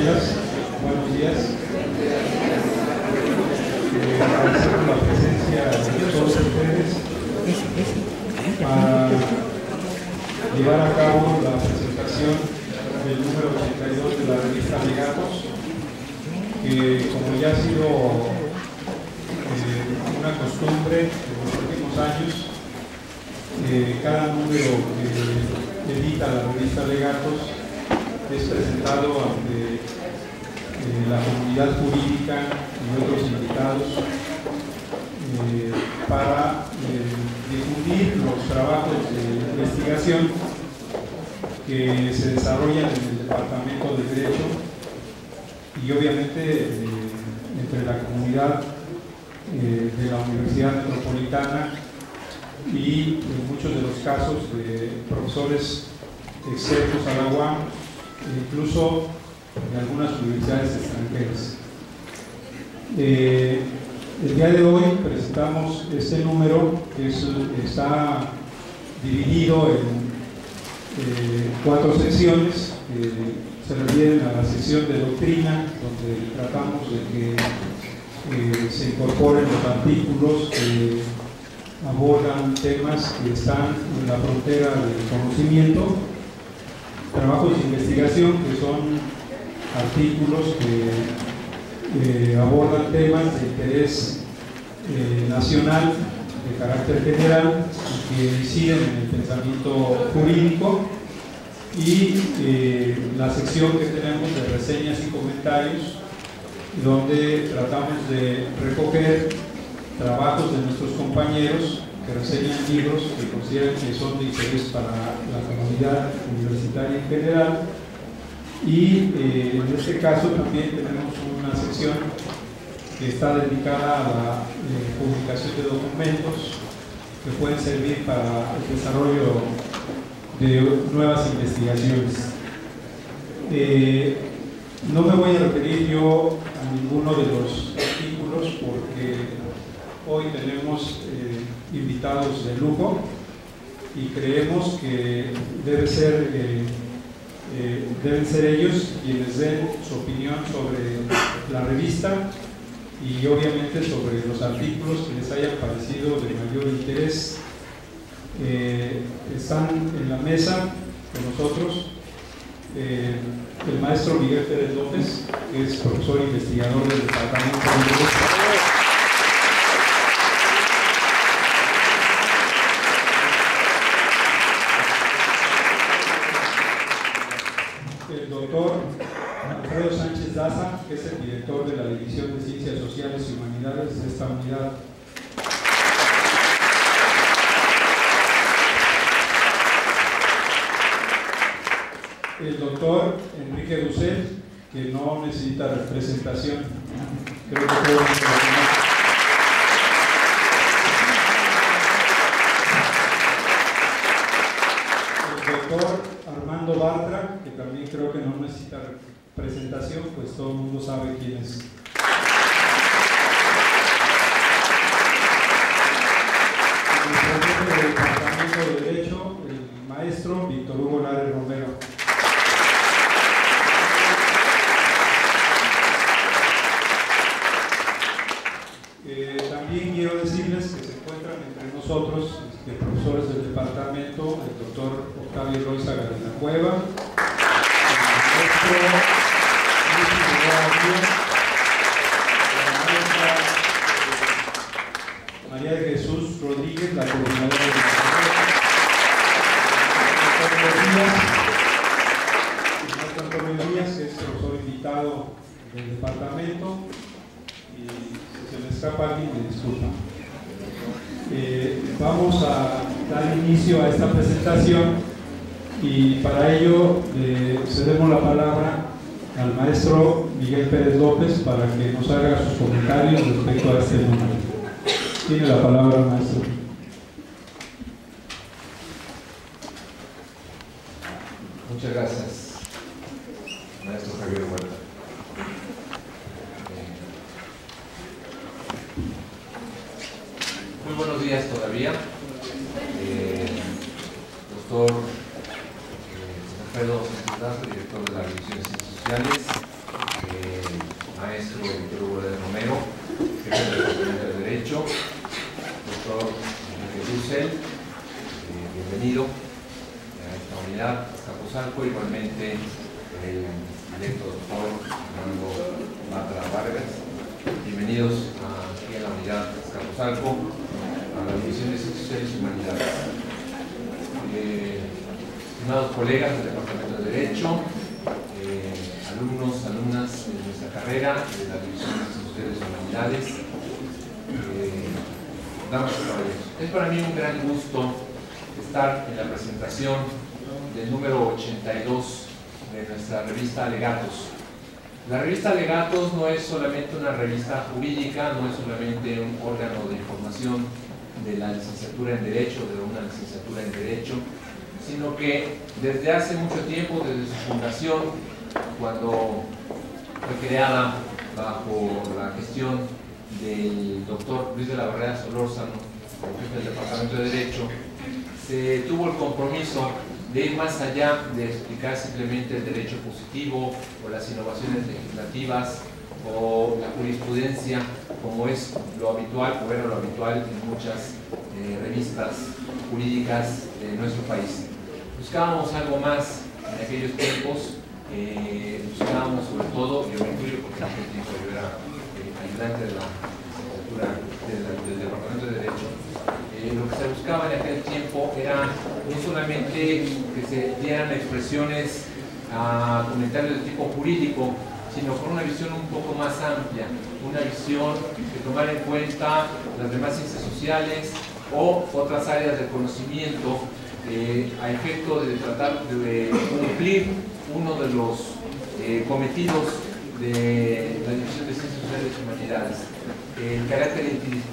días. Buenos días. Agradecemos la presencia de todos ustedes para llevar a cabo la presentación del número 82 de la revista Legatos, que, como ya ha sido una costumbre en los últimos años, cada número que edita la revista Legatos es presentado ante la comunidad jurídica y otros invitados para difundir los trabajos de investigación que se desarrollan en el Departamento de Derecho y obviamente entre la comunidad de la Universidad Metropolitana y en muchos de los casos de profesores externos a la UAM, incluso en algunas universidades extranjeras. El día de hoy presentamos este número que está dividido en 4 secciones que se refieren a la sección de doctrina, donde tratamos de que se incorporen los artículos que abordan temas que están en la frontera del conocimiento, trabajos de investigación, que son artículos que abordan temas de interés nacional, de carácter general, y que inciden en el pensamiento jurídico, y la sección que tenemos de reseñas y comentarios, donde tratamos de recoger trabajos de nuestros compañeros que reseñan libros que consideran que son de interés para la comunidad universitaria en general. Y en este caso también tenemos una sección que está dedicada a la publicación de documentos que pueden servir para el desarrollo de nuevas investigaciones. No me voy a referir yo a ninguno de los artículos porque hoy tenemos invitados de lujo y creemos que deben ser ellos quienes den su opinión sobre la revista y obviamente sobre los artículos que les hayan parecido de mayor interés. Están en la mesa con nosotros el maestro Miguel Pérez López, que es profesor investigador del Departamento de Derecho. El doctor Alfredo Sánchez Daza, que es el director de la División de Ciencias Sociales y Humanidades de esta unidad. El doctor Enrique Dussel, que no necesita presentación. Creo que todos nos conocemos. El doctor Armando Bartra, que también creo que no necesita presentación, pues todo el mundo sabe quién es. El jefe del Departamento de Derecho, el maestro Víctor Hugo Lares Romero. También quiero decirles que se encuentran entre nosotros profesores del departamento, el doctor Octavio Royzaga de la Cueva, el maestro Luis Figueroa, la maestra María de Jesús Rodríguez, la coordinadora de el maestro Antonio Díaz, que es profesor invitado del departamento, y si se me escapa alguien, me disculpa. Vamos a dar inicio a esta presentación y para ello cedemos la palabra al maestro Miguel Pérez López para que nos haga sus comentarios respecto a este número. Tiene la palabra, maestro. Muchas gracias, maestro Javier Huerta. Muy buenos días todavía. Doctor Alfredo Sánchez Daza, director de la División de Ciencias Sociales. maestro Víctor Hugo Romero, jefe del Departamento de Derecho, doctor Enrique Dussel, bienvenido a esta unidad, Azcapotzalco, igualmente el electo doctor Fernando Matra Vargas. Bienvenidos aquí a la unidad Azcapotzalco, a la División de Ciencias Sociales y Humanidades. Estimados colegas del Departamento de Derecho, alumnos, alumnas de nuestra carrera, de la División de Ciencias Sociales y Humanidades, damas y caballeros, es para mí un gran gusto estar en la presentación del número 82 de nuestra revista Alegatos. La revista Alegatos no es solamente una revista jurídica, no es solamente un órgano de información de la licenciatura en Derecho, de una licenciatura en Derecho, sino que desde hace mucho tiempo, desde su fundación, cuando fue creada bajo la gestión del doctor Luis de la Barrera Solórzano, como jefe del Departamento de Derecho, se tuvo el compromiso de ir más allá de explicar simplemente el derecho positivo o las innovaciones legislativas o la jurisprudencia, como es lo habitual, o era lo habitual en muchas revistas jurídicas de nuestro país. Buscábamos algo más en aquellos tiempos, buscábamos sobre todo, yo me incluyo porque en aquel tiempo yo era ayudante de la licenciatura del Departamento de Derecho. Lo que se buscaba en aquel tiempo era no solamente que se dieran expresiones a comentarios de tipo jurídico, sino con una visión un poco más amplia, una visión que tomara en cuenta las demás ciencias sociales o otras áreas del conocimiento a efecto de tratar de cumplir uno de los cometidos de la División de Ciencias Sociales y Humanidades, el carácter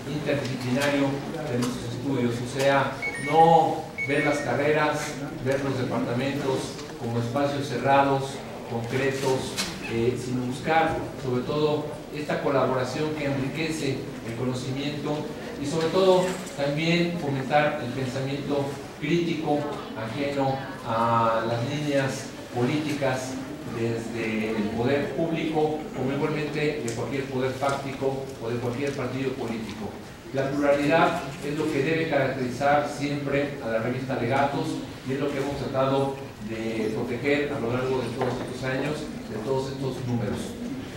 interdisciplinario de nuestros estudios, o sea, no ver las carreras, ver los departamentos como espacios cerrados, concretos, sino buscar sobre todo esta colaboración que enriquece el conocimiento y sobre todo también fomentar el pensamiento crítico ajeno a las líneas políticas desde el poder público como igualmente de cualquier poder fáctico o de cualquier partido político. La pluralidad es lo que debe caracterizar siempre a la revista Alegatos y es lo que hemos tratado de proteger a lo largo de todos estos años, de todos estos números.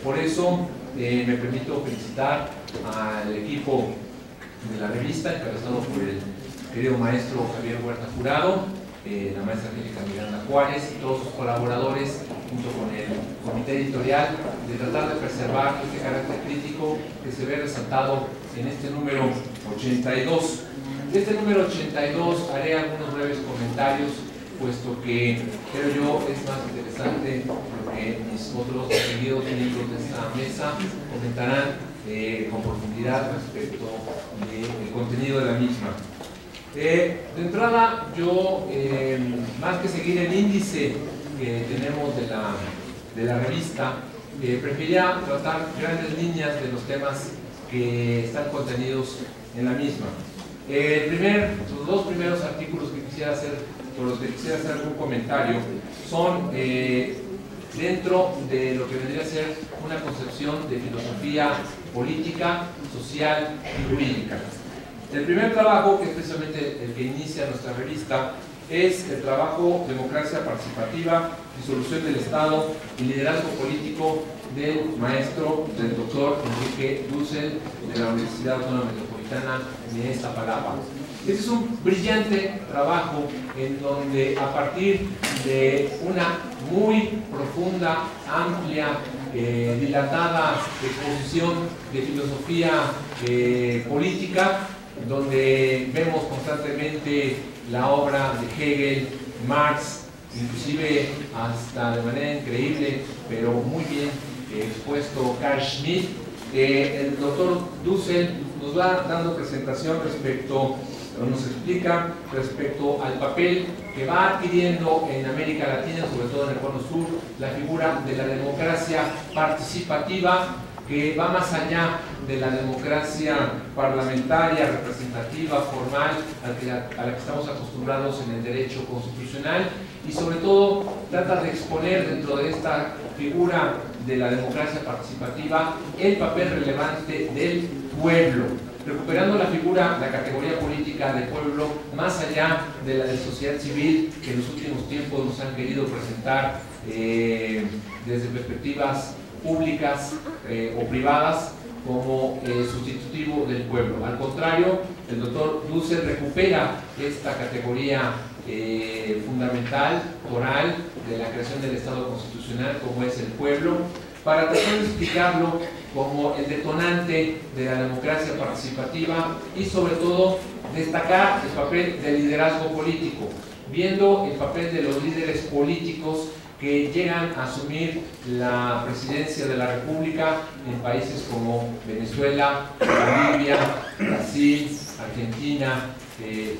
Por eso me permito felicitar al equipo de la revista, encabezado por el querido maestro Javier Huerta Jurado, la maestra Angélica Miranda Juárez y todos sus colaboradores, junto con el comité editorial, de tratar de preservar este carácter crítico que se ve resaltado en este número 82. De este número 82 haré algunos breves comentarios, puesto que creo yo es más interesante lo que mis otros distinguidos miembros de esta mesa comentarán con profundidad respecto del contenido de la misma. De entrada, yo, más que seguir el índice que tenemos de la revista, preferiría tratar grandes líneas de los temas que están contenidos en la misma. Los dos primeros artículos que quisiera hacer, por los que quisiera hacer algún comentario, son dentro de lo que vendría a ser una concepción de filosofía política, social y jurídica. El primer trabajo, que es precisamente el que inicia nuestra revista, es el trabajo Democracia Participativa, Disolución del Estado y Liderazgo Político del maestro, del doctor Enrique Dussel, de la Universidad Autónoma Metropolitana de Iztapalapa. Este es un brillante trabajo en donde, a partir de una muy profunda, amplia, dilatada exposición de filosofía política, donde vemos constantemente la obra de Hegel, Marx, inclusive hasta de manera increíble, pero muy bien expuesto, Carl Schmitt. El doctor Dussel nos va dando presentación nos explica respecto al papel que va adquiriendo en América Latina, sobre todo en el Cono Sur, la figura de la democracia participativa, que va más allá de la democracia parlamentaria, representativa, formal, a la que estamos acostumbrados en el derecho constitucional, y sobre todo trata de exponer dentro de esta figura de la democracia participativa, el papel relevante del pueblo, recuperando la figura, la categoría política del pueblo, más allá de la de sociedad civil que en los últimos tiempos nos han querido presentar desde perspectivas públicas o privadas como sustitutivo del pueblo. Al contrario, el doctor Dussel recupera esta categoría fundamental, oral, de la creación del Estado constitucional, como es el pueblo, para tratar de explicarlo como el detonante de la democracia participativa y sobre todo destacar el papel del liderazgo político, viendo el papel de los líderes políticos que llegan a asumir la presidencia de la República en países como Venezuela, Bolivia, Brasil, Argentina,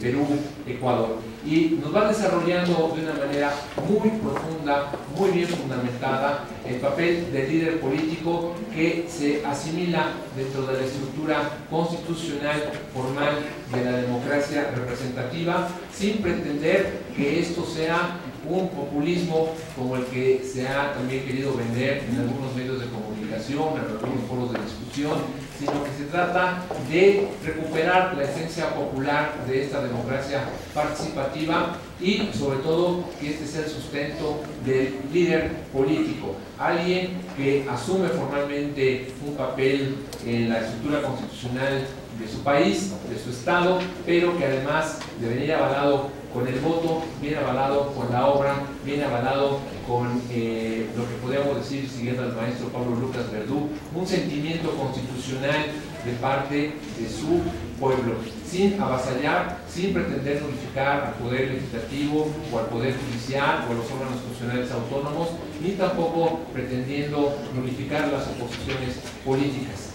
Perú, Ecuador. Y nos va desarrollando de una manera muy profunda, muy bien fundamentada, el papel del líder político que se asimila dentro de la estructura constitucional formal de la democracia representativa, sin pretender que esto sea un populismo como el que se ha también querido vender en algunos medios de comunicación, en algunos foros de discusión, sino que se trata de recuperar la esencia popular de esta democracia participativa y sobre todo que este sea el sustento del líder político, alguien que asume formalmente un papel en la estructura constitucional de su país, de su estado, pero que además de venir avalado con el voto, viene avalado con la obra, viene avalado con lo que podríamos decir, siguiendo al maestro Pablo Lucas Verdú, un sentimiento constitucional de parte de su pueblo, sin avasallar, sin pretender nullificar al poder legislativo o al poder judicial o a los órganos constitucionales autónomos, ni tampoco pretendiendo nullificar las oposiciones políticas.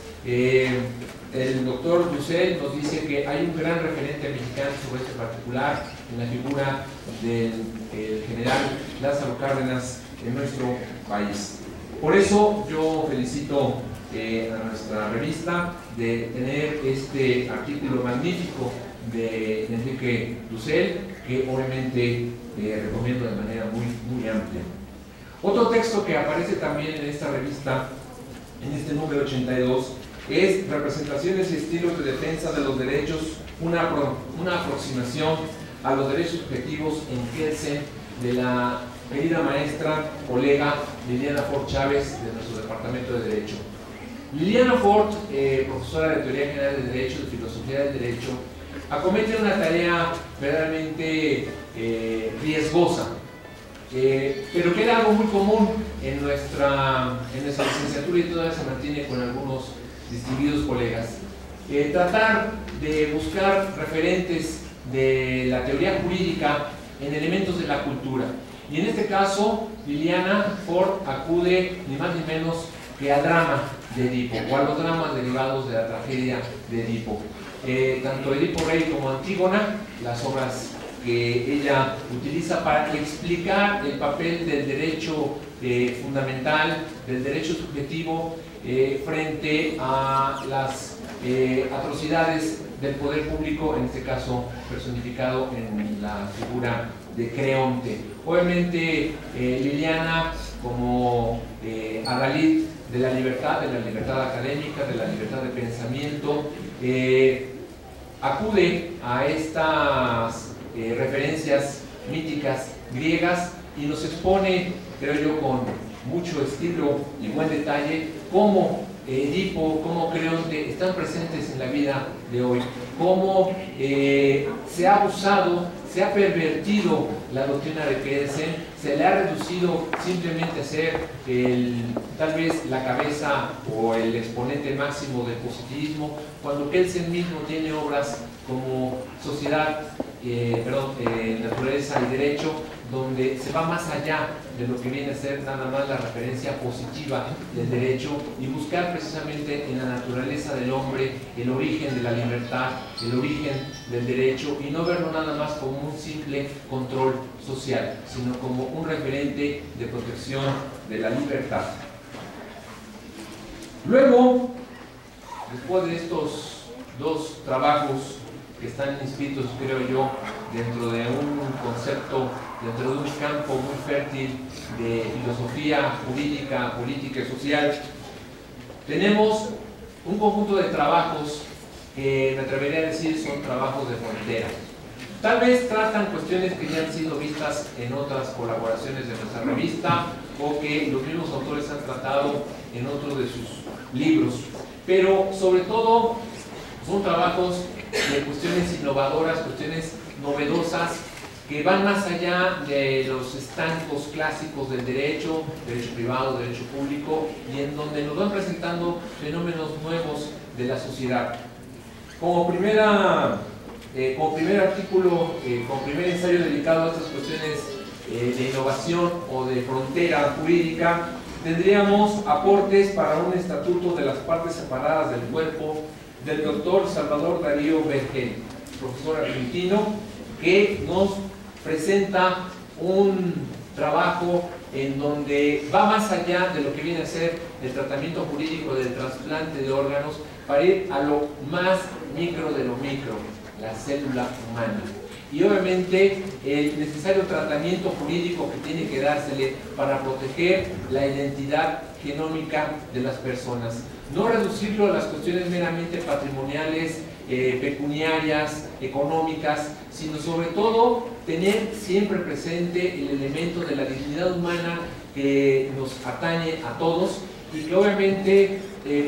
El doctor Dussel nos dice que hay un gran referente mexicano sobre este particular en la figura del general Lázaro Cárdenas en nuestro país. Por eso yo felicito a nuestra revista de tener este artículo magnífico de Enrique Dussel, que obviamente recomiendo de manera muy amplia. Otro texto que aparece también en esta revista, en este número 82, es Representaciones y estilos de defensa de los derechos, una aproximación a los derechos subjetivos en Kelsen, de la querida maestra, colega Liliana Fort Chávez, de nuestro Departamento de Derecho. Liliana Fort, profesora de Teoría General de Derecho, de Filosofía del Derecho, acomete una tarea verdaderamente riesgosa, pero que era algo muy común en nuestra licenciatura y todavía se mantiene con algunos distinguidos colegas. Tratar de buscar referentes de la teoría jurídica en elementos de la cultura. Y en este caso, Liliana Fort acude ni más ni menos que al drama de Edipo, o a los dramas derivados de la tragedia de Edipo. Tanto Edipo Rey como Antígona, las obras que ella utiliza para explicar el papel del derecho fundamental, del derecho subjetivo, frente a las atrocidades del poder público, en este caso personificado en la figura de Creonte. Obviamente Liliana, como adalid de la libertad académica, de la libertad de pensamiento, acude a estas referencias míticas griegas y nos expone, creo yo, con mucho estilo y buen detalle, cómo Edipo, cómo Creonte están presentes en la vida de hoy, cómo se ha abusado, se ha pervertido la doctrina de Kelsen, se le ha reducido simplemente a ser tal vez la cabeza o el exponente máximo del positivismo, cuando Kelsen mismo tiene obras como Sociedad, Naturaleza y Derecho, donde se va más allá de lo que viene a ser nada más la referencia positiva del derecho y buscar precisamente en la naturaleza del hombre el origen de la libertad, el origen del derecho, y no verlo nada más como un simple control social, sino como un referente de protección de la libertad. Luego, después de estos dos trabajos que están inscritos, creo yo, dentro de un concepto dentro de un campo muy fértil de filosofía jurídica, política y social. Tenemos un conjunto de trabajos que me atrevería a decir son trabajos de frontera. Tal vez tratan cuestiones que ya han sido vistas en otras colaboraciones de nuestra revista o que los mismos autores han tratado en otros de sus libros, pero sobre todo son trabajos de cuestiones innovadoras, cuestiones novedosas que van más allá de los estancos clásicos del derecho privado, derecho público, y en donde nos van presentando fenómenos nuevos de la sociedad. Como primer artículo, como primer ensayo dedicado a estas cuestiones de innovación o de frontera jurídica, tendríamos aportes para un estatuto de las partes separadas del cuerpo del doctor Salvador Darío Vergel, profesor argentino, que nos presenta un trabajo en donde va más allá de lo que viene a ser el tratamiento jurídico del trasplante de órganos para ir a lo más micro de lo micro, la célula humana. Y obviamente el necesario tratamiento jurídico que tiene que dársele para proteger la identidad genómica de las personas. No reducirlo a las cuestiones meramente patrimoniales, pecuniarias, económicas, sino sobre todo tener siempre presente el elemento de la dignidad humana que nos atañe a todos y que obviamente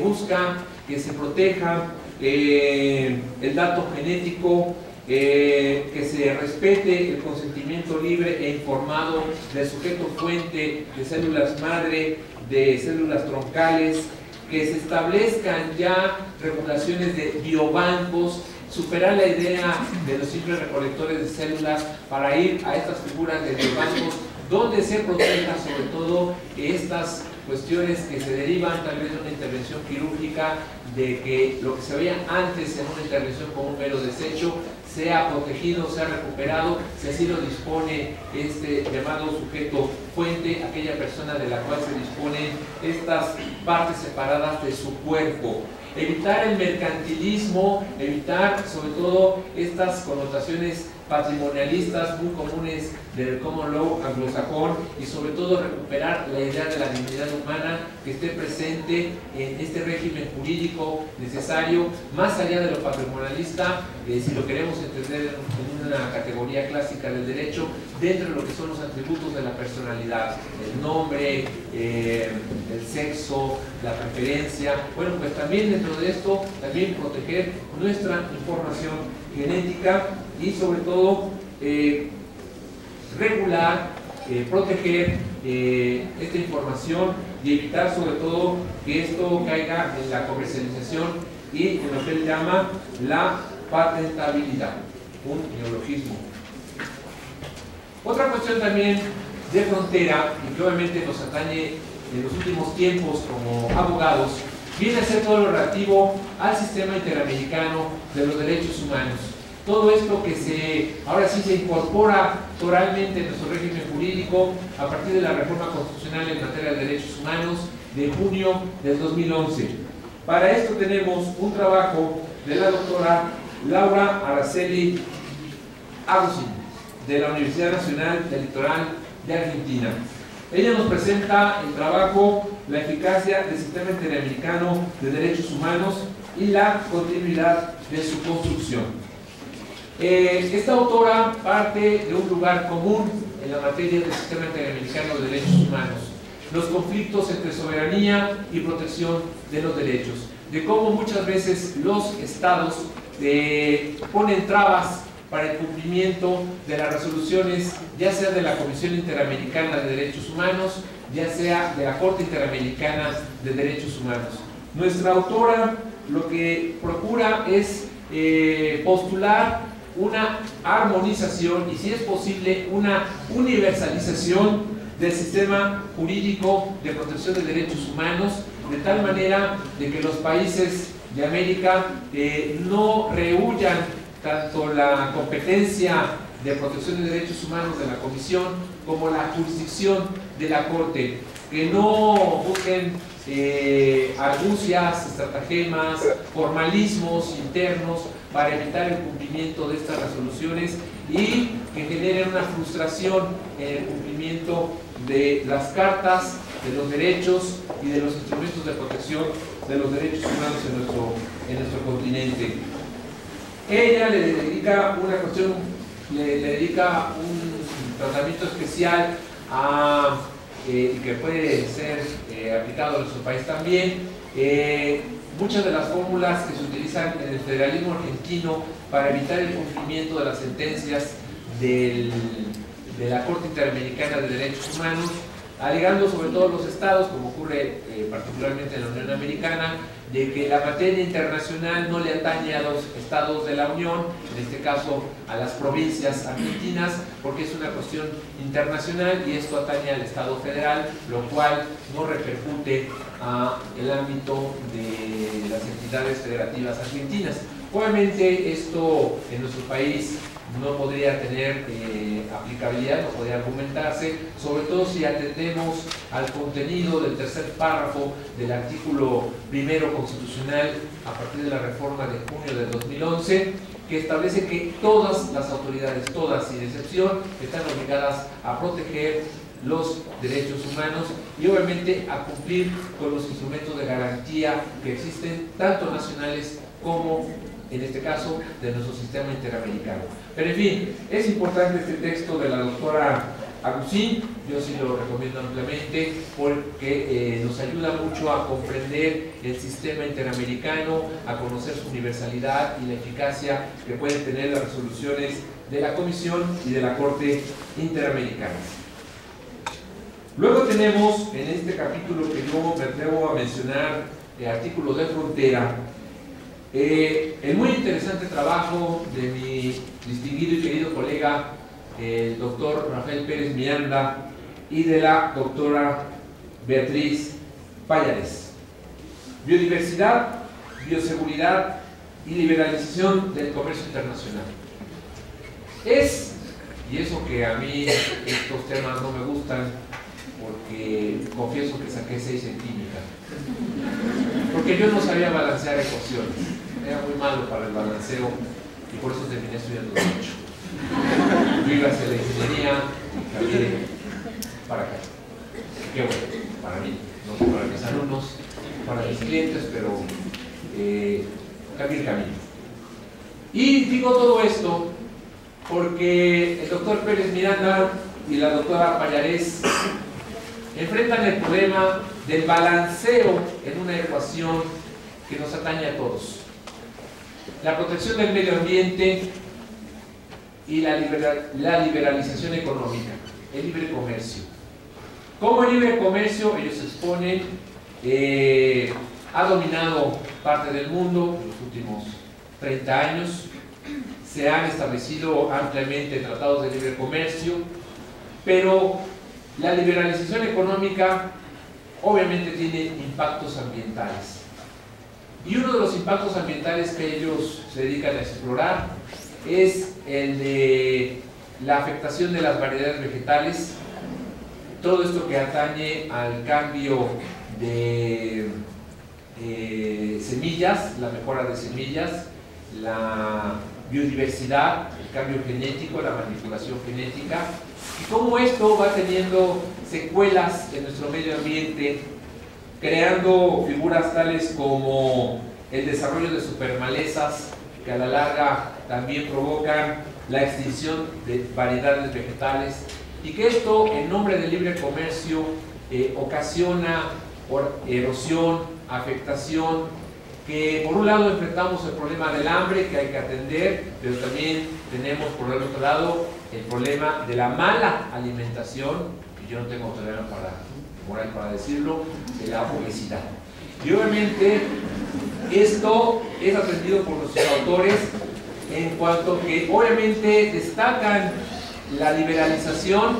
busca que se proteja el dato genético, que se respete el consentimiento libre e informado del sujeto fuente de células madre, de células troncales, que se establezcan ya regulaciones de biobancos, superar la idea de los simples recolectores de células para ir a estas figuras de biobancos donde se proteja sobre todo estas cuestiones que se derivan tal vez de una intervención quirúrgica, de que lo que se veía antes en una intervención como un mero desecho sea protegido, sea recuperado, si así lo dispone este llamado sujeto fuente, aquella persona de la cual se disponen estas partes separadas de su cuerpo. Evitar el mercantilismo, evitar sobre todo estas connotaciones patrimonialistas muy comunes del common law anglosajón y sobre todo recuperar la idea de la dignidad humana que esté presente en este régimen jurídico necesario, más allá de lo patrimonialista, si lo queremos entender en una categoría clásica del derecho, dentro de lo que son los atributos de la personalidad, el nombre, el sexo, la preferencia. Bueno, pues también dentro de esto, también proteger nuestra información genética y sobre todo regular, proteger esta información y evitar sobre todo que esto caiga en la comercialización y en lo que él llama la patentabilidad, un neologismo. Otra cuestión también de frontera y que obviamente nos atañe en los últimos tiempos como abogados viene a ser todo lo relativo al sistema interamericano de los derechos humanos. Todo esto que ahora sí se incorpora oralmente en nuestro régimen jurídico a partir de la reforma constitucional en materia de derechos humanos de junio del 2011. Para esto tenemos un trabajo de la doctora Laura Araceli Agustín, de la Universidad Nacional del Litoral de Argentina. Ella nos presenta el trabajo La eficacia del sistema interamericano de derechos humanos y la continuidad de su construcción. Esta autora parte de un lugar común en la materia del sistema interamericano de derechos humanos, los conflictos entre soberanía y protección de los derechos, de cómo muchas veces los estados ponen trabas para el cumplimiento de las resoluciones, ya sea de la Comisión Interamericana de Derechos Humanos, ya sea de la Corte Interamericana de Derechos Humanos. Nuestra autora lo que procura es postular una armonización y, si es posible, una universalización del sistema jurídico de protección de derechos humanos, de tal manera de que los países de América no rehuyan tanto la competencia de protección de derechos humanos de la Comisión como la jurisdicción de la Corte, que no busquen argucias, estratagemas, formalismos internos para evitar el cumplimiento de estas resoluciones y que generen una frustración en el cumplimiento de las cartas, de los derechos y de los instrumentos de protección de los derechos humanos en nuestro continente. Ella le dedica una cuestión, le dedica un tratamiento especial que puede ser aplicado en nuestro país también. Muchas de las fórmulas que se utilizan en el federalismo argentino para evitar el cumplimiento de las sentencias de la Corte Interamericana de Derechos Humanos, alegando sobre todo los estados, como ocurre particularmente en la Unión Americana, de que la materia internacional no le atañe a los estados de la Unión, en este caso a las provincias argentinas, porque es una cuestión internacional y esto atañe al Estado federal, lo cual no repercute en el ámbito de las entidades federativas argentinas. Obviamente esto en nuestro país no podría tener aplicabilidad, no podría argumentarse, sobre todo si atendemos al contenido del tercer párrafo del artículo primero constitucional a partir de la reforma de junio de 2011, que establece que todas las autoridades, todas sin excepción, están obligadas a proteger los derechos humanos y obviamente a cumplir con los instrumentos de garantía que existen, tanto nacionales como en este caso de nuestro sistema interamericano. Pero en fin, es importante este texto de la doctora Agustín, yo sí lo recomiendo ampliamente porque nos ayuda mucho a comprender el sistema interamericano, a conocer su universalidad y la eficacia que pueden tener las resoluciones de la Comisión y de la Corte Interamericana. Luego tenemos en este capítulo que yo me atrevo a mencionar, el artículo de frontera, el muy interesante trabajo de mi distinguido y querido colega, el doctor Rafael Pérez Miranda, y de la doctora Beatriz Pallares. Biodiversidad, bioseguridad y liberalización del comercio internacional. Y eso que a mí estos temas no me gustan, porque confieso que saqué 6 en química, porque yo no sabía balancear ecuaciones, era muy malo para el balanceo y por eso terminé estudiando Derecho. Yo iba a hacer la ingeniería y cambié para acá. Qué bueno, para mí, no sé para mis alumnos, para mis clientes, pero cambié el camino. Y digo todo esto porque el doctor Pérez Miranda y la doctora Pallares enfrentan el problema del balanceo en una ecuación que nos atañe a todos. La protección del medio ambiente y la liberalización económica, el libre comercio. Como el libre comercio, ellos exponen, ha dominado parte del mundo en los últimos 30 años, se han establecido ampliamente tratados de libre comercio, pero la liberalización económica obviamente tiene impactos ambientales. Y uno de los impactos ambientales que ellos se dedican a explorar es el de la afectación de las variedades vegetales, todo esto que atañe al cambio de semillas, la mejora de semillas, la biodiversidad, el cambio genético, la manipulación genética, y cómo esto va teniendo secuelas en nuestro medio ambiente, creando figuras tales como el desarrollo de supermalezas, que a la larga también provocan la extinción de variedades vegetales, y que esto, en nombre del libre comercio, ocasiona erosión, afectación, que por un lado enfrentamos el problema del hambre que hay que atender, pero también tenemos por el otro lado el problema de la mala alimentación, y yo no tengo problema moral para decirlo, de la obesidad. Y obviamente esto es atendido por nuestros autores en cuanto que obviamente destacan la liberalización,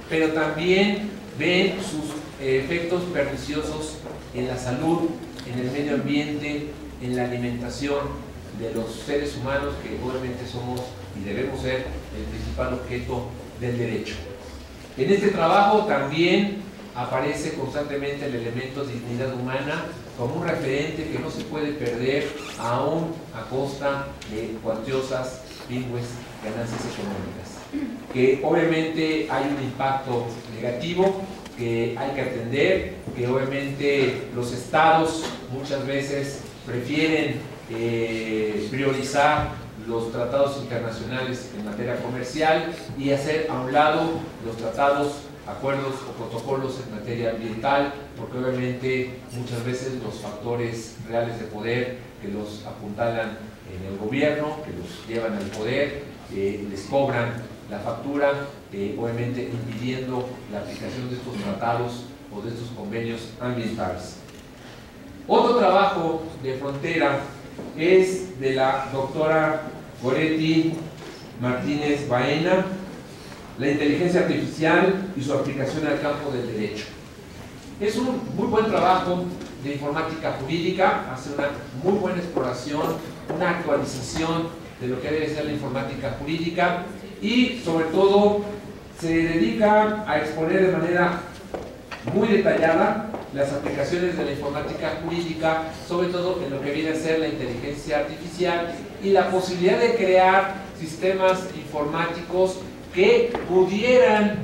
pero también ven sus efectos perniciosos en la salud, en el medio ambiente, en la alimentación de los seres humanos, que obviamente somos y debemos ser el principal objeto del derecho. En este trabajo también aparece constantemente el elemento de dignidad humana como un referente que no se puede perder aún a costa de cuantiosas pingües ganancias económicas, que obviamente hay un impacto negativo que hay que atender, que obviamente los estados muchas veces prefieren priorizar los tratados internacionales en materia comercial y hacer a un lado los tratados, acuerdos o protocolos en materia ambiental, porque obviamente muchas veces los factores reales de poder que los apuntalan en el gobierno, que los llevan al poder, les cobran la factura, obviamente impidiendo la aplicación de estos tratados o de estos convenios ambientales. Otro trabajo de frontera es de la doctora Goretti Martínez Baena, la inteligencia artificial y su aplicación al campo del derecho. Es un muy buen trabajo de informática jurídica, hace una muy buena exploración, una actualización de lo que debe ser la informática jurídica y sobre todo se dedica a exponer de manera muy detallada las aplicaciones de la informática jurídica, sobre todo en lo que viene a ser la inteligencia artificial y la posibilidad de crear sistemas informáticos que pudieran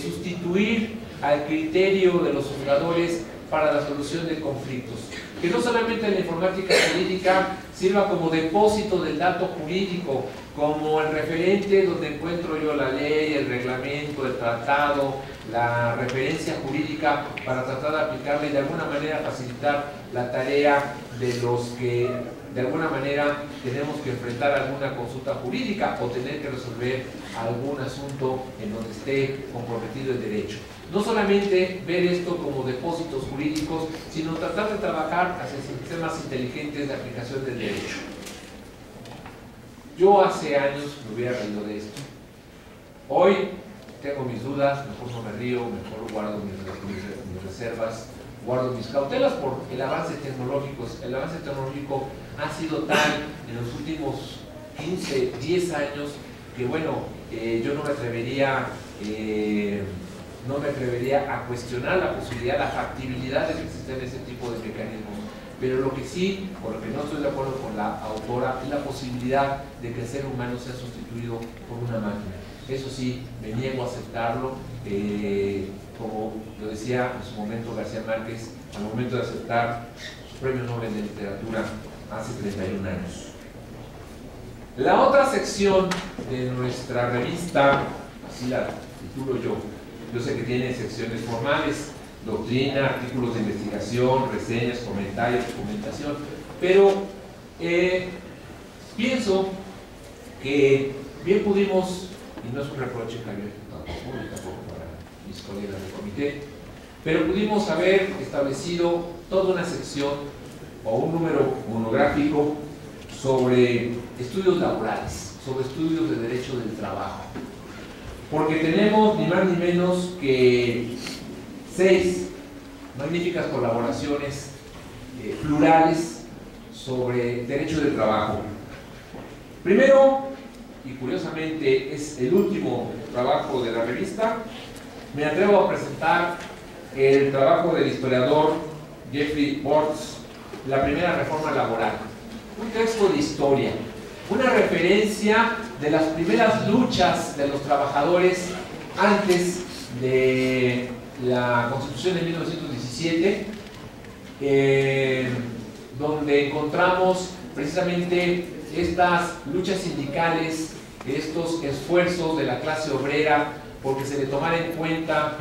sustituir al criterio de los juzgadores para la solución de conflictos. Que no solamente la informática jurídica sirva como depósito del dato jurídico, como el referente donde encuentro yo la ley, el reglamento, el tratado, la referencia jurídica para tratar de aplicarla y de alguna manera facilitar la tarea de los que de alguna manera tenemos que enfrentar alguna consulta jurídica o tener que resolver algún asunto en donde esté comprometido el derecho. No solamente ver esto como depósitos jurídicos, sino tratar de trabajar hacia sistemas inteligentes de aplicación del derecho. Yo hace años me hubiera reído de esto. Hoy tengo mis dudas, mejor no me río, mejor guardo mis reservas, guardo mis cautelas por el avance tecnológico. El avance tecnológico ha sido tal en los últimos 15, 10 años que bueno, yo no me atrevería a cuestionar la posibilidad, la factibilidad de que existan ese tipo de mecanismos. Pero lo que sí, por lo que no estoy de acuerdo con la autora, es la posibilidad de que el ser humano sea sustituido por una máquina. Eso sí, me niego a aceptarlo, como lo decía en su momento García Márquez, al momento de aceptar su premio Nobel de Literatura hace 31 años. La otra sección de nuestra revista, así la titulo yo sé que tiene secciones formales, doctrina, artículos de investigación, reseñas, comentarios, documentación, pero pienso que bien pudimos, y no es un reproche tampoco para mis colegas del comité, pero pudimos haber establecido toda una sección o un número monográfico sobre estudios laborales, sobre estudios de derecho del trabajo, porque tenemos ni más ni menos que 6 magníficas colaboraciones plurales sobre derecho del trabajo. Primero, y curiosamente es el último trabajo de la revista, me atrevo a presentar el trabajo del historiador Jeffrey Bortz, La primera reforma laboral. Un texto de historia, una referencia de las primeras luchas de los trabajadores antes de la Constitución de 1917, donde encontramos precisamente estas luchas sindicales, estos esfuerzos de la clase obrera porque se le tomara en cuenta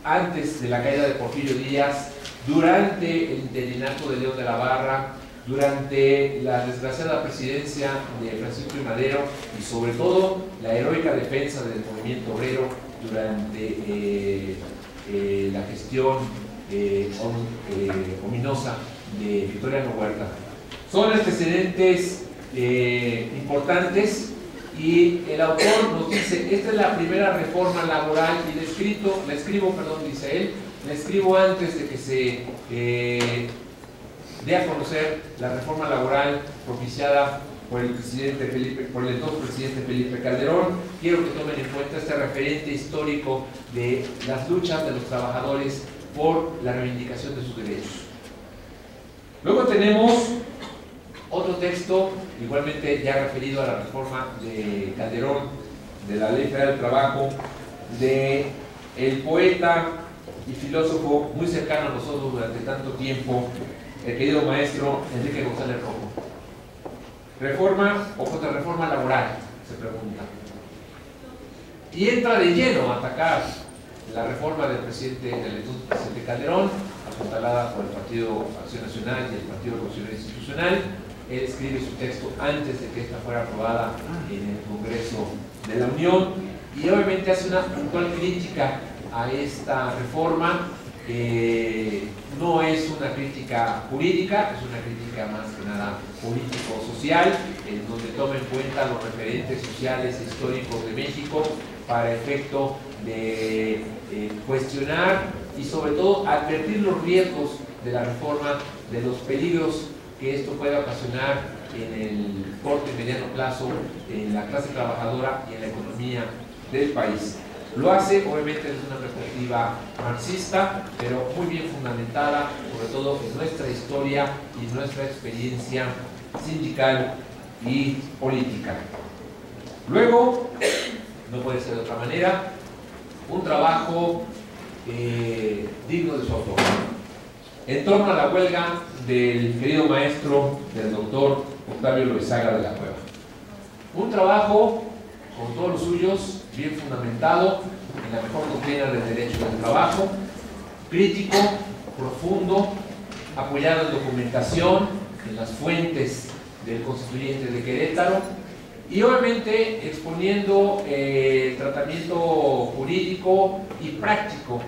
antes de la caída de Porfirio Díaz, durante el interinato de León de la Barra, durante la desgraciada presidencia de Francisco I. Madero y sobre todo la heroica defensa del movimiento obrero durante la gestión ominosa de Victoriano Huerta. Son antecedentes importantes y el autor nos dice, esta es la primera reforma laboral y la escribo, dice él, la escribo antes de que se dé a conocer la reforma laboral propiciada por el entonces presidente Felipe Calderón. Quiero que tomen en cuenta este referente histórico de las luchas de los trabajadores por la reivindicación de sus derechos. Luego tenemos otro texto, igualmente ya referido a la reforma de Calderón, de la Ley Federal del Trabajo, de el poeta y filósofo muy cercano a nosotros durante tanto tiempo, el querido maestro Enrique González Rojo. ¿Reforma o contrarreforma laboral?, se pregunta. Y entra de lleno a atacar la reforma del presidente Calderón, apuntalada por el Partido Acción Nacional y el Partido Revolucionario Institucional. Él escribe su texto antes de que esta fuera aprobada en el Congreso de la Unión y obviamente hace una puntual crítica a esta reforma. No es una crítica jurídica, es una crítica más que nada político-social, en donde toma en cuenta los referentes sociales e históricos de México para efecto de cuestionar y sobre todo advertir los riesgos de la reforma, de los peligros que esto puede ocasionar en el corto y mediano plazo en la clase trabajadora y en la economía del país. Lo hace obviamente desde una perspectiva marxista, pero muy bien fundamentada, sobre todo en nuestra historia y nuestra experiencia sindical y política. Luego, no puede ser de otra manera, un trabajo digno de su autor. En torno a la huelga del querido maestro, del doctor Octavio Loizaga de la Cueva. Un trabajo con todos los suyos, bien fundamentado en la mejor doctrina del derecho del trabajo, crítico, profundo, apoyado en documentación, en las fuentes del constituyente de Querétaro y obviamente exponiendo el tratamiento jurídico y práctico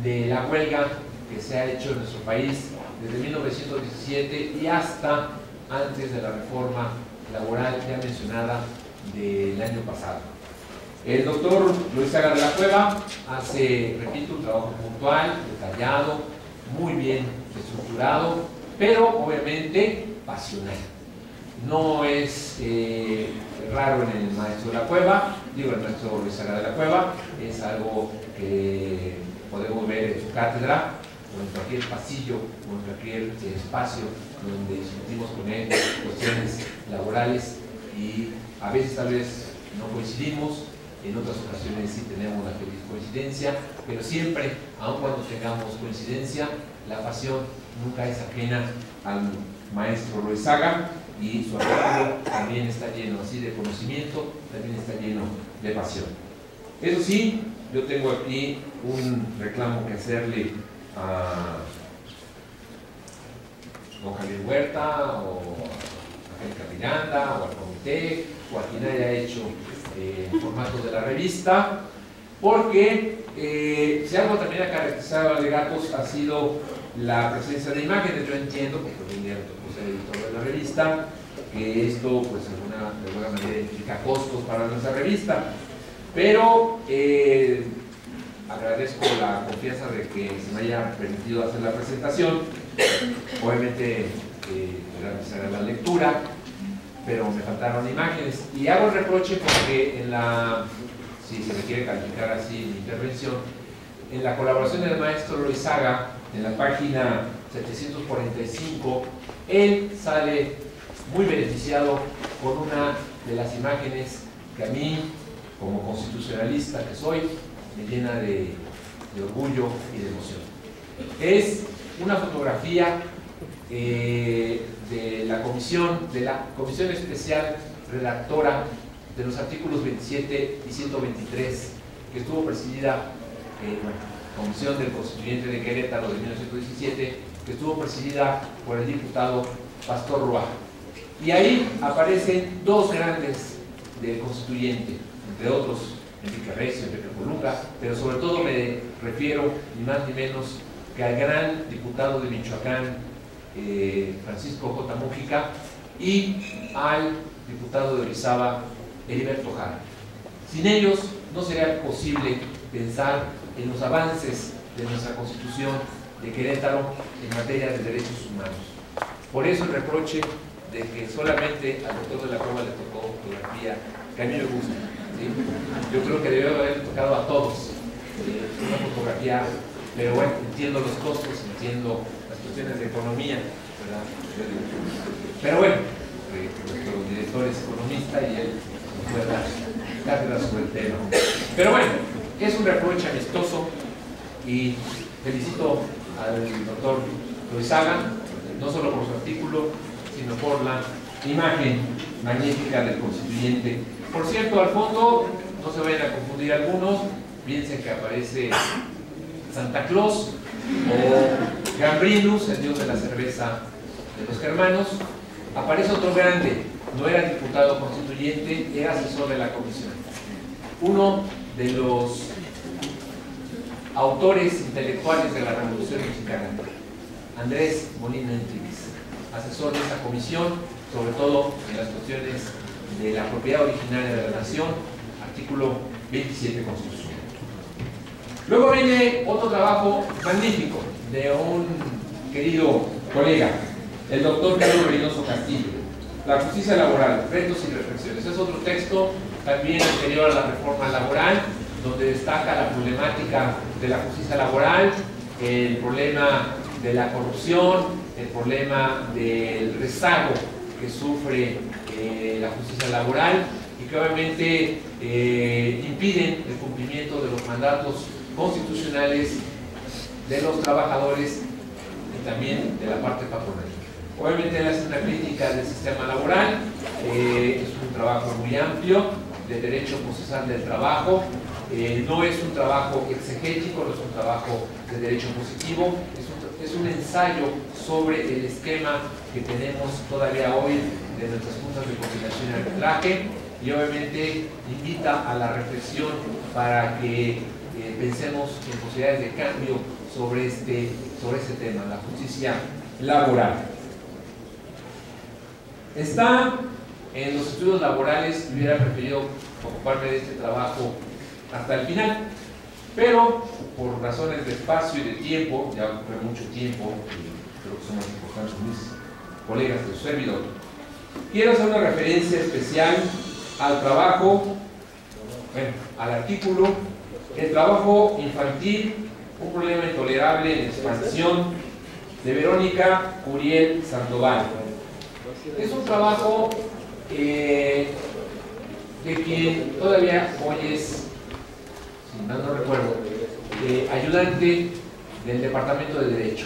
de la huelga que se ha hecho en nuestro país desde 1917 y hasta antes de la reforma laboral ya mencionada del año pasado. El doctor Loizaga de la Cueva hace, repito, un trabajo puntual, detallado, muy bien estructurado, pero obviamente pasional. No es raro en el maestro de la Cueva, digo el maestro Loizaga de la Cueva, es algo que podemos ver en su cátedra o en cualquier pasillo o en cualquier espacio donde discutimos con él cuestiones laborales y a veces tal vez no coincidimos, en otras ocasiones sí tenemos la feliz coincidencia, pero siempre, aun cuando tengamos coincidencia, la pasión nunca es ajena al maestro Loizaga y su artículo también está lleno así de conocimiento, también está lleno de pasión. Eso sí, yo tengo aquí un reclamo que hacerle a don Javier Huerta o a Angélica Miranda o al comité o a quien haya hecho el formato de la revista, porque si algo también ha caracterizado a Alegatos ha sido la presencia de imágenes. Yo entiendo, porque venía el editor de la revista, que esto pues de alguna manera implica costos para nuestra revista, pero agradezco la confianza de que se me haya permitido hacer la presentación. Obviamente realizaré la lectura, pero me faltaron imágenes y hago el reproche porque en la, si se me quiere calificar así mi intervención, en la colaboración del maestro Loizaga, en la página 745, él sale muy beneficiado con una de las imágenes que a mí, como constitucionalista que soy, me llena de orgullo y de emoción. Es una fotografía de la comisión especial redactora de los artículos 27 y 123, que estuvo presidida, comisión del constituyente de Querétaro de 1917, que estuvo presidida por el diputado Pastor Roa. Y ahí aparecen dos grandes del constituyente, entre otros Enrique Recio, Enrique Colunga, pero sobre todo me refiero ni más ni menos que al gran diputado de Michoacán, Francisco J. Mújica, y al diputado de Orizaba, Heriberto Jara. Sin ellos no sería posible pensar en los avances de nuestra Constitución de Querétaro en materia de derechos humanos. Por eso el reproche de que solamente al doctor de la Cueva le tocó fotografía, que a mí me gusta, ¿sí? Yo creo que debió haber tocado a todos una fotografía, pero bueno, entiendo los costos, entiendo las cuestiones de economía, ¿verdad? Pero bueno, entre nuestro director es economista y él nos puede dar cátedra sobre el tema. Pero bueno, es un reproche amistoso y felicito al doctor Loizaga, no solo por su artículo, sino por la imagen magnífica del constituyente. Por cierto, al fondo, no se vayan a confundir algunos, piensen que aparece Santa Claus o Gambrinus, el dios de la cerveza de los germanos. Aparece otro grande, no era diputado constituyente, era asesor de la comisión. Uno de los autores intelectuales de la Revolución Mexicana, Andrés Molina Enríquez, asesor de esta comisión, sobre todo en las cuestiones de la propiedad originaria de la nación, artículo 27 constitucional. Luego viene otro trabajo magnífico de un querido colega, el doctor Carlos Reynoso Castillo, La justicia laboral, retos y reflexiones. Es otro texto también anterior a la reforma laboral, donde destaca la problemática de la justicia laboral, el problema de la corrupción, el problema del rezago que sufre la justicia laboral y que obviamente impiden el cumplimiento de los mandatos constitucionales de los trabajadores y también de la parte patronal. Obviamente él hace una crítica del sistema laboral, es un trabajo muy amplio de derecho procesal del trabajo, no es un trabajo exegético, no es un trabajo de derecho positivo, es un ensayo sobre el esquema que tenemos todavía hoy de nuestras juntas de conciliación y arbitraje, y obviamente invita a la reflexión para que pensemos en posibilidades de cambio sobre este tema, la justicia laboral. Está en los estudios laborales, hubiera preferido ocuparme de este trabajo hasta el final, pero por razones de espacio y de tiempo, ya ocurre mucho tiempo, y creo que son más importantes mis colegas de su servidor, quiero hacer una referencia especial al trabajo, bueno, al artículo, el trabajo infantil, un problema intolerable en expansión, de Verónica Curiel Sandoval. Es un trabajo de quien todavía hoy es, si mal no recuerdo, ayudante del Departamento de Derecho.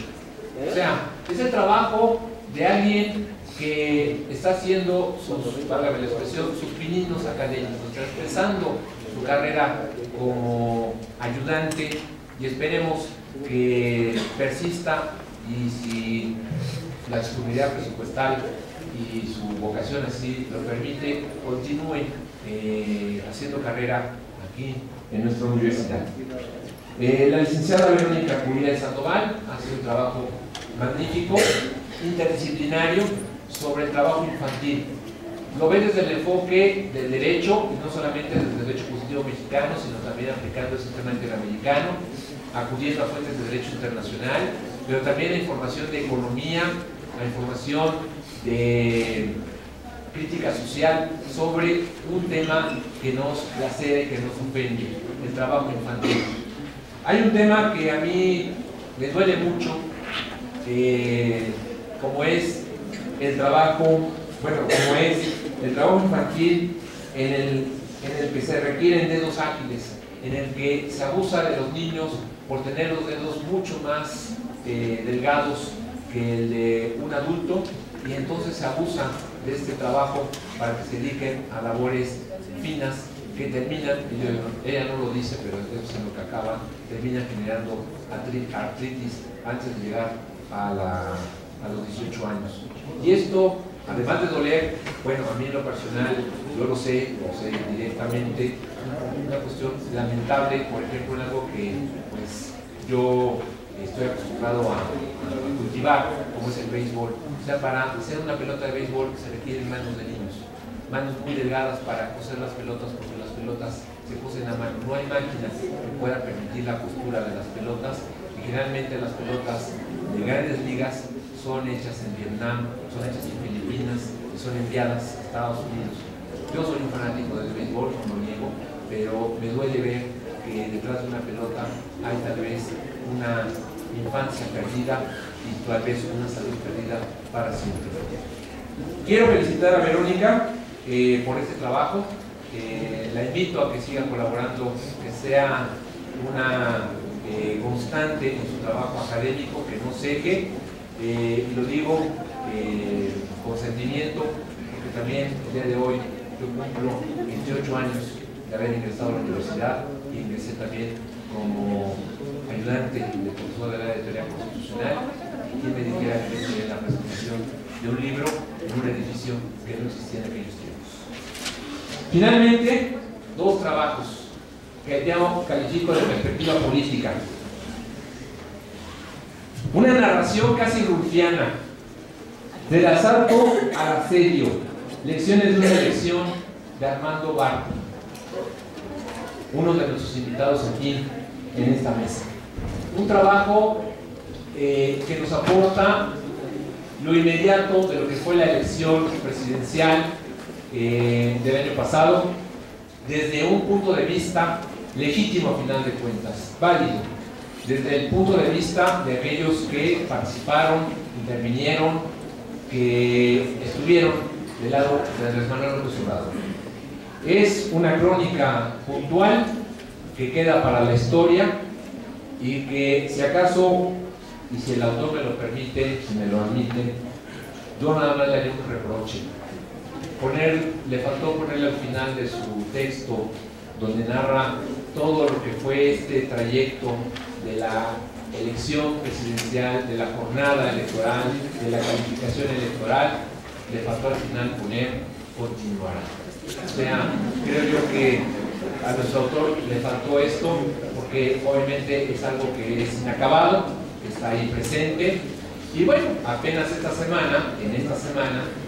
O sea, es el trabajo de alguien que está haciendo válgame la expresión, sus pininos académicos, está empezando su carrera como ayudante y esperemos que persista y si la disponibilidad presupuestal y su vocación así lo permite, continúe haciendo carrera aquí en nuestra universidad. La licenciada Verónica Curiel Sandoval hace un trabajo magnífico, interdisciplinario, sobre el trabajo infantil. Lo ve desde el enfoque del derecho, y no solamente desde el derecho positivo mexicano, sino también aplicando el sistema interamericano, acudiendo a fuentes de derecho internacional, pero también la información de economía, la información de crítica social sobre un tema que nos lacere, que nos ofende, el trabajo infantil. Hay un tema que a mí me duele mucho, como es el trabajo, infantil en el que se requieren dedos ágiles, en el que se abusa de los niños por tener los dedos mucho más delgados que el de un adulto, y entonces se abusa de este trabajo para que se dediquen a labores finas que terminan, ella no lo dice, pero eso es en lo que acaba, terminan generando artritis antes de llegar a los 18 años. Y esto, además de doler, bueno, a mí en lo personal, yo lo sé directamente, una cuestión lamentable, por ejemplo, en algo que pues yo estoy acostumbrado a cultivar, como es el béisbol. O sea, para hacer una pelota de béisbol se requieren manos de niños, manos muy delgadas para coser las pelotas, porque las pelotas se cosen a mano. No hay máquinas que puedan permitir la costura de las pelotas, y generalmente las pelotas de grandes ligas son hechas en Vietnam, son hechas en Filipinas y son enviadas a Estados Unidos. Yo soy un fanático del béisbol, no lo niego, pero me duele ver que detrás de una pelota hay tal vez una infancia perdida y tal vez una salud perdida para siempre. Quiero felicitar a Verónica por este trabajo. La invito a que siga colaborando, que sea una constante en su trabajo académico, que no ceje, y lo digo con sentimiento, porque también el día de hoy yo cumplo 28 años de haber ingresado a la universidad y ingresé también como ayudante del profesor de la teoría constitucional, y quien me dijera que sería la presentación de un libro en un edificio que no existía en aquellos tiempos. Finalmente, dos trabajos que yo califico de perspectiva política. Una narración casi rulfiana, del asalto al asedio, lecciones de una elección de Armando Barco, uno de nuestros invitados aquí en esta mesa. Un trabajo que nos aporta lo inmediato de lo que fue la elección presidencial del año pasado, desde un punto de vista legítimo a final de cuentas, válido, desde el punto de vista de aquellos que participaron, intervinieron, que estuvieron del lado de Andrés Manuel López Obrador. Es una crónica puntual que queda para la historia y que, si acaso, y si el autor me lo permite, si me lo admite, yo nada más le haré un reproche. Le faltó ponerle al final de su texto, donde narra todo lo que fue este trayecto de la elección presidencial, de la jornada electoral, de la calificación electoral, le faltó al final poner continuará. O sea, creo yo que a nuestro autor le faltó esto, porque obviamente es algo que es inacabado, que está ahí presente. Y bueno, apenas esta semana,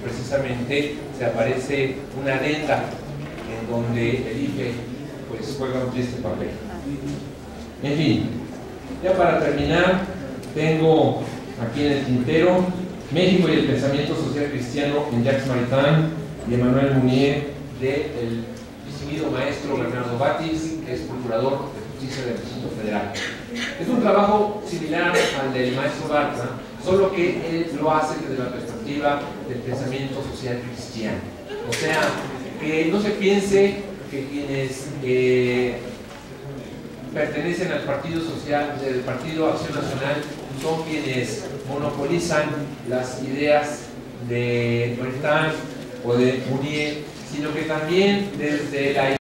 precisamente, se aparece una adenda en donde el IFE pues juega un triste papel. En fin, ya para terminar, tengo aquí en el tintero México y el pensamiento social cristiano en Jacques Maritain, de Emmanuel Mounier, del distinguido maestro Bernardo Batis, que es procurador de justicia del Distrito Federal. Es un trabajo similar al del maestro Bartra, solo que él lo hace desde la perspectiva del pensamiento social cristiano. O sea, que no se piense que quienes pertenecen al Partido Social, del Partido Acción Nacional, son quienes monopolizan las ideas de Maritain o de Mounier, sino que también desde la